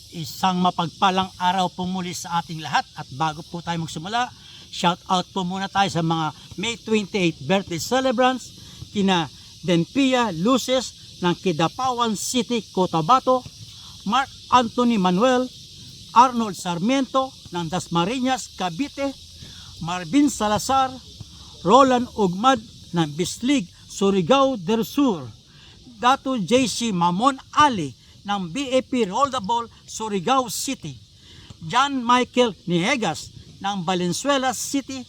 Isang mapagpalang araw po muli sa ating lahat at bago po tayo magsimula, shout out po muna tayo sa mga May 28 birthday celebrants, kina Denpia Luces ng Kidapawan City, Cotabato, Mark Anthony Manuel, Arnold Sarmiento ng Dasmariñas, Cavite, Marvin Salazar, Roland Ugmad ng Bislig, Surigao del Sur, Dato JC Mamon Ali ng BAP Roldable, Surigao City, John Michael Niegas ng Valenzuela City,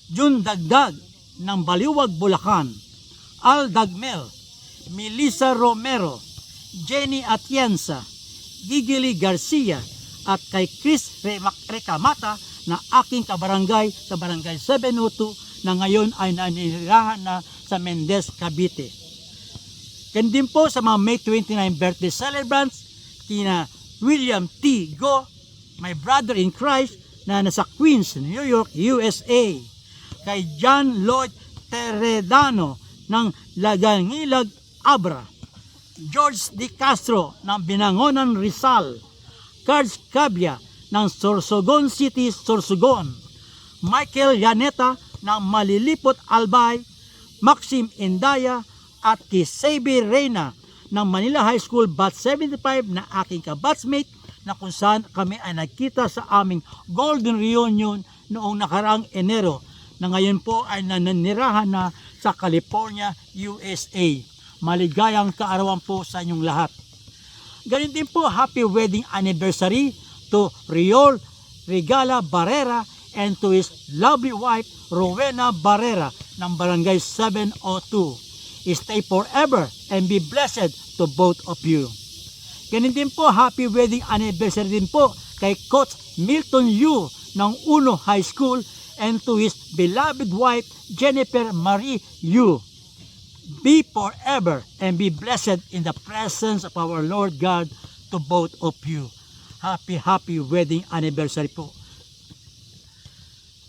Jun Dagdag ng Baliwag, Bulacan, Al Dagmel, Melissa Romero, Jenny Atienza, Gigili Garcia at kay Chris Recamata na aking kabarangay sa Barangay 702 na ngayon ay nanirahan na sa Mendez, Cavite. Yan din po sa mga May 29 birthday celebrants, kina William T. Go, my brother in Christ na nasa Queens, New York, USA. Kay John Lloyd Teredano ng Lagangilag, Abra. George D. Castro ng Binangonan, Rizal. Cards Cabia ng Sorsogon City, Sorsogon. Michael Yaneta ng Malilipot, Albay. Maxim Indaya at kay Sabi Reyna ng Manila High School Batch 75 na aking kabatsmate na kung saan kami ay nagkita sa aming Golden Reunion noong nakaraang Enero na ngayon po ay nananirahan na sa California, USA. Maligayang kaarawan po sa inyong lahat. Ganun din po, happy wedding anniversary to Riol Regala Barrera and to his lovely wife Rowena Barrera ng Barangay 702. Stay forever and be blessed to both of you. Ganun din po, happy wedding anniversary din po kay Coach Milton Yu ng Uno High School and to his beloved wife Jennifer Marie Yu. Be forever and be blessed in the presence of our Lord God to both of you. Happy wedding anniversary po.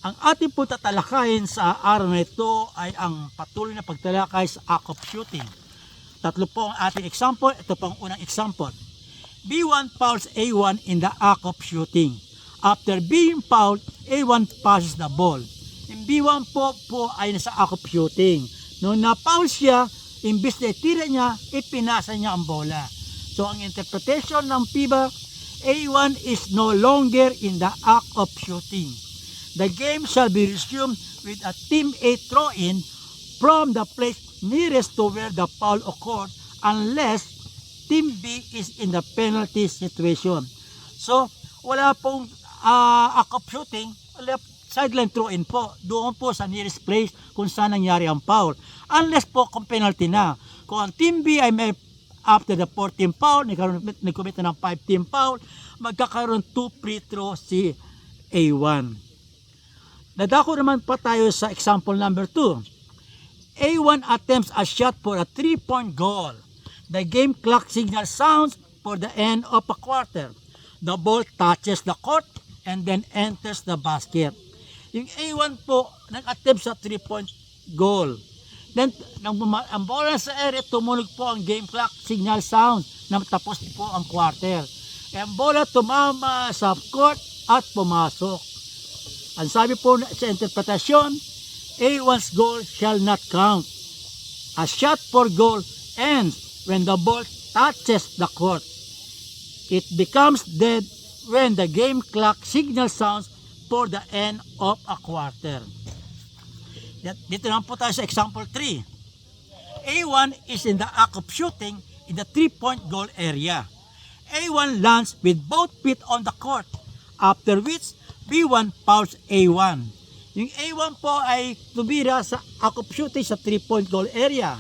Ang ating po tatalakayin sa araw na ito ay ang patuloy na pagtalakay sa act of shooting. Tatlo po ang ating example. Ito po ang unang example. B1 fouls A1 in the act of shooting. After being fouled, A1 passes the ball. Yung B1 po ay nasa act of shooting. Nung na-foul siya, imbis na itira niya, ipinasa niya ang bola. So ang interpretation ng FIBA, A1 is no longer in the act of shooting. The game shall be resumed with a Team A throw-in from the place nearest to where the foul occurred unless Team B is in the penalty situation. So, wala pong act of shooting, wala sideline throw-in po. Doon po sa nearest place kung saan nangyari ang foul. Unless po kung penalty na. Kung ang Team B ay may after the 4 team foul, nag-commit na ng 5 team foul, magkakaroon 2 free throw si A1. Dadako naman pa tayo sa example number 2. A1 attempts a shot for a 3-point goal. The game clock signal sounds for the end of a quarter. The ball touches the court and then enters the basket. Yung A1 po, nag-attempt sa 3-point goal. Then, ang bola sa area, tumunog po ang game clock signal sound na tapos po ang quarter. Ang bola tumama sa court at pumasok. Ang sabi po sa interpretasyon, A1's goal shall not count. A shot for goal ends when the ball touches the court. It becomes dead when the game clock signal sounds for the end of a quarter. Dito naman po tayo sa example 3. A1 is in the act of shooting in the 3-point goal area. A1 lands with both feet on the court, after which B1 fouls A1. Yung A1 po ay tumira sa act of shooting sa 3-point goal area.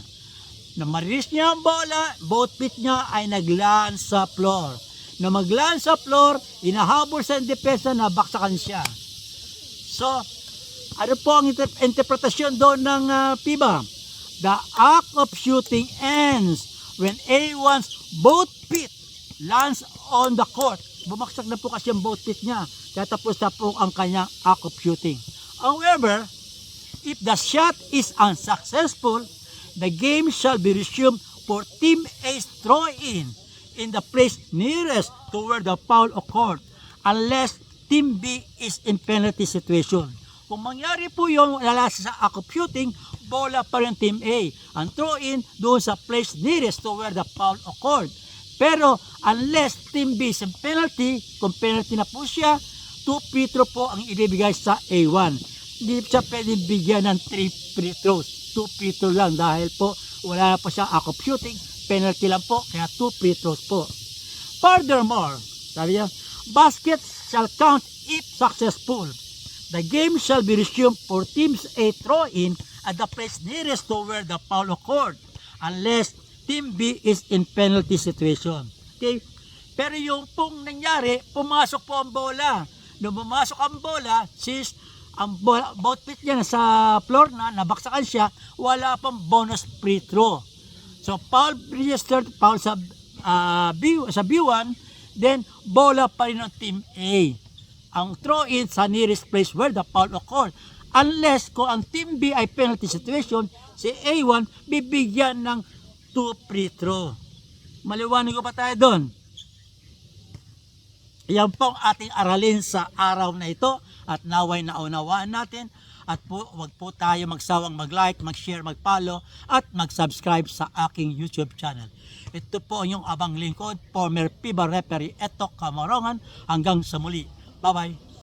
Na marilis niya ang bola, both feet niya ay naglaan sa floor. Na maglaan sa floor, inahabol sa depensa na baksakan siya. So, ano po ang interpretasyon doon ng FIBA? The act of shooting ends when A1's both feet lands on the court. Bumaksak na po kasi ang both feet niya. Kaya tapos na po ang kanyang act of shooting. However, if the shot is unsuccessful, the game shall be resumed for Team A's throw-in. in the place nearest to where the foul occurred unless Team B is in penalty situation. Kung mangyari po yun, lalasa sa act of shooting, bola pa rin Team A. Ang throw-in doon sa place nearest to where the foul occurred. Pero unless Team B is in penalty, kung penalty na po siya, 2 free throw po ang ibibigay sa A1. Hindi siya pwedeng bigyan ng 3 free throws. 2 free throw lang dahil po wala na po siya act of shooting, penalty lang po, kaya 2 free throws po. Furthermore, sabi niya, baskets shall count if successful. The game shall be resumed for teams A throw-in at the place nearest to where the foul occurred unless Team B is in penalty situation. Okay? Pero yung pong nangyari, pumasok po ang bola. Nung pumasok ang bola, since ang bola, both feet niya sa floor na, nabaksakan siya, wala pang bonus free throw. So, foul registered, foul sa B1, then bola pa rin ng Team A. Ang throw-in sa nearest place where the foul occurred. Unless kung ang Team B ay penalty situation, si A1 bibigyan ng 2 free throw. Maliwanag ko pa tayo doon. Yan po ang ating aralin sa araw na ito at naway naunawaan natin at po, wag po tayo magsawang mag-like, mag-share, mag-follow at mag-subscribe sa aking YouTube channel. Ito po ang inyong abang lingkod, former FIBA referee Eto Camarongan. Hanggang sa muli. Bye-bye.